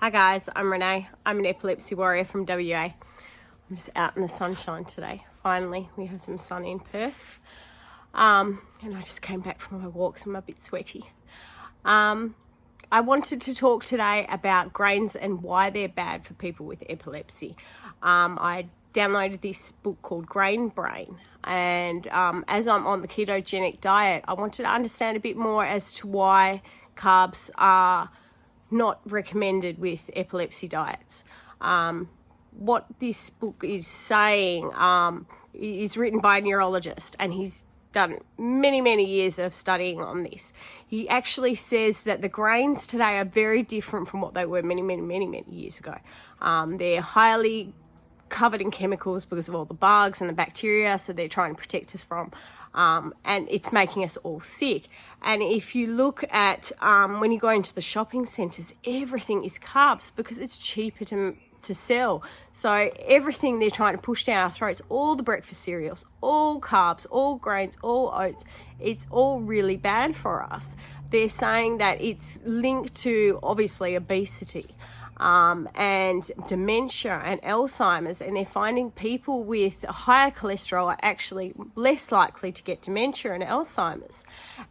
Hi guys, I'm Renee. I'm an epilepsy warrior from WA. I'm just out in the sunshine today. Finally, we have some sun in Perth. And I just came back from my walk, so I'm a bit sweaty. I wanted to talk today about grains and why they're bad for people with epilepsy. I downloaded this book called Grain Brain, and as I'm on the ketogenic diet, I wanted to understand a bit more as to why carbs are not recommended with epilepsy diets. What this book is saying is written by a neurologist, and he's done many years of studying on this. He actually says that the grains today are very different from what they were many years ago. They're highly covered in chemicals because of all the bugs and the bacteria, so they're trying to protect us from, and it's making us all sick. And if you look at when you go into the shopping centres, everything is carbs because it's cheaper to sell. So everything they're trying to push down our throats, all the breakfast cereals, all carbs, all grains, all oats, it's all really bad for us. They're saying that it's linked to obviously obesity, and dementia and Alzheimer's, and they're finding people with higher cholesterol are actually less likely to get dementia and Alzheimer's.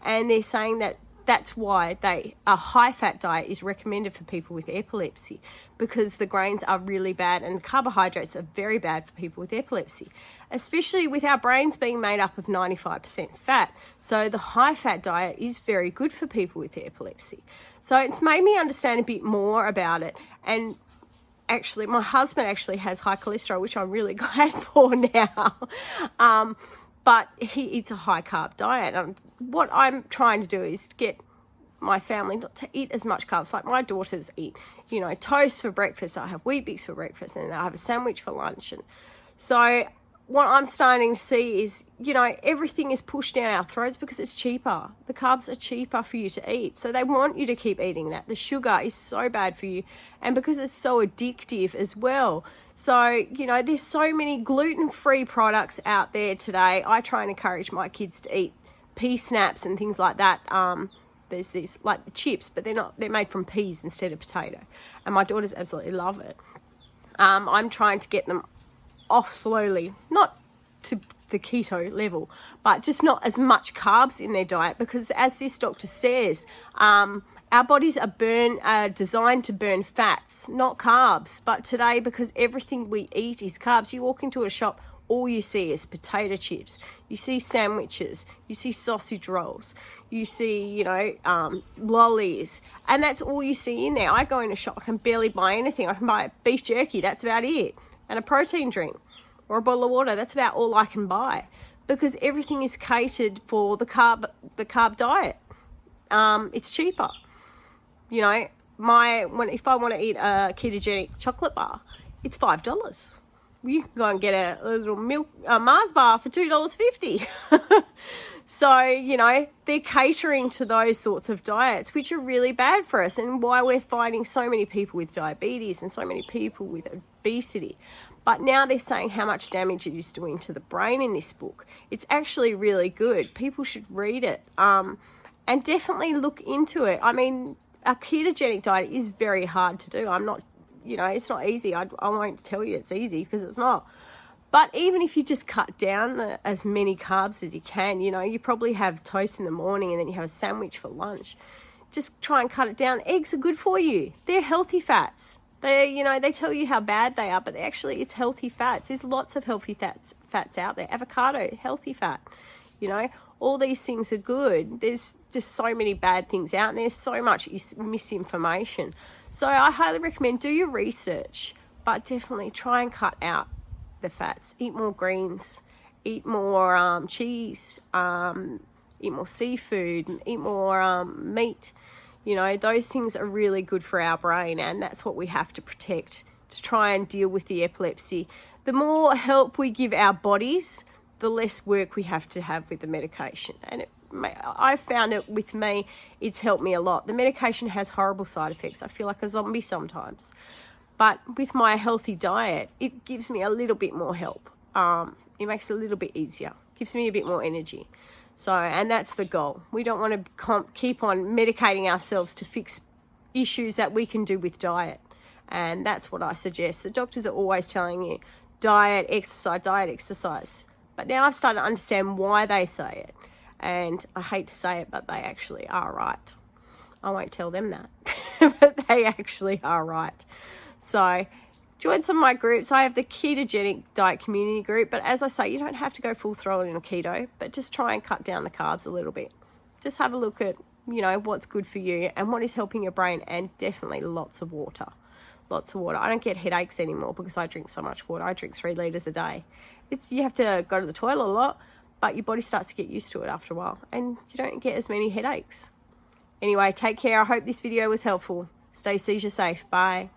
And they're saying that that's why a high-fat diet is recommended for people with epilepsy, because the grains are really bad and carbohydrates are very bad for people with epilepsy, especially with our brains being made up of 95% fat. So the high-fat diet is very good for people with epilepsy. So it's made me understand a bit more about it. And actually, my husband actually has high cholesterol, which I'm really glad for now. But he eats a high-carb diet. And what I'm trying to do is get my family not to eat as much carbs. Like my daughters eat, toast for breakfast. I have Wheat Bix for breakfast, and I have a sandwich for lunch. And so what I'm starting to see is, everything is pushed down our throats because it's cheaper. The carbs are cheaper for you to eat. So they want you to keep eating that. The sugar is so bad for you. And because it's so addictive as well. So, there's so many gluten-free products out there today. I try and encourage my kids to eat pea snaps and things like that. There's these, like the chips, but they're made from peas instead of potato. And my daughters absolutely love it. I'm trying to get them off slowly, not to the keto level, but just not as much carbs in their diet, because as this doctor says, our bodies are designed to burn fats, not carbs. But today, because everything we eat is carbs, you walk into a shop, all you see is potato chips, you see sandwiches, you see sausage rolls, you see, lollies, and that's all you see in there. I go in a shop, I can barely buy anything. I can buy beef jerky, that's about it, and a protein drink or a bottle of water. That's about all I can buy, because everything is catered for the carb diet. It's cheaper. If I want to eat a ketogenic chocolate bar, it's $5. You can go and get a little Mars bar for $2.50. So, they're catering to those sorts of diets, which are really bad for us, and why we're finding so many people with diabetes and so many people with obesity. But now they're saying how much damage it is doing to the brain in this book. It's actually really good. People should read it, and definitely look into it. I mean, a ketogenic diet is very hard to do. It's not easy. I won't tell you it's easy, because it's not. But even if you just cut down as many carbs as you can, you probably have toast in the morning and then you have a sandwich for lunch. Just try and cut it down. Eggs are good for you. They're healthy fats. They tell you how bad they are, but actually it's healthy fats. There's lots of healthy fats out there. Avocado, healthy fat. All these things are good. There's just so many bad things out there. So much misinformation. So I highly recommend do your research, but definitely try and cut out the fats. Eat more greens, eat more cheese, eat more seafood, eat more meat. Those things are really good for our brain, and that's what we have to protect to try and deal with the epilepsy. The more help we give our bodies, the less work we have to have with the medication. And I found it with me, it's helped me a lot. The medication has horrible side effects. I feel like a zombie sometimes. But with my healthy diet, it gives me a little bit more help. It makes it a little bit easier. Gives me a bit more energy. So, and that's the goal. We don't want to keep on medicating ourselves to fix issues that we can do with diet. And that's what I suggest. The doctors are always telling you, diet, exercise. But now I've started to understand why they say it. And I hate to say it, but they actually are right. I won't tell them that, but they actually are right. So join some of my groups. I have the ketogenic diet community group, but as I say, you don't have to go full throttle in a keto, but just try and cut down the carbs a little bit. Just have a look at, what's good for you and what is helping your brain, and definitely lots of water. Lots of water. I don't get headaches anymore because I drink so much water. I drink 3 litres a day. You have to go to the toilet a lot, but your body starts to get used to it after a while, and you don't get as many headaches. Anyway, take care. I hope this video was helpful. Stay seizure safe. Bye.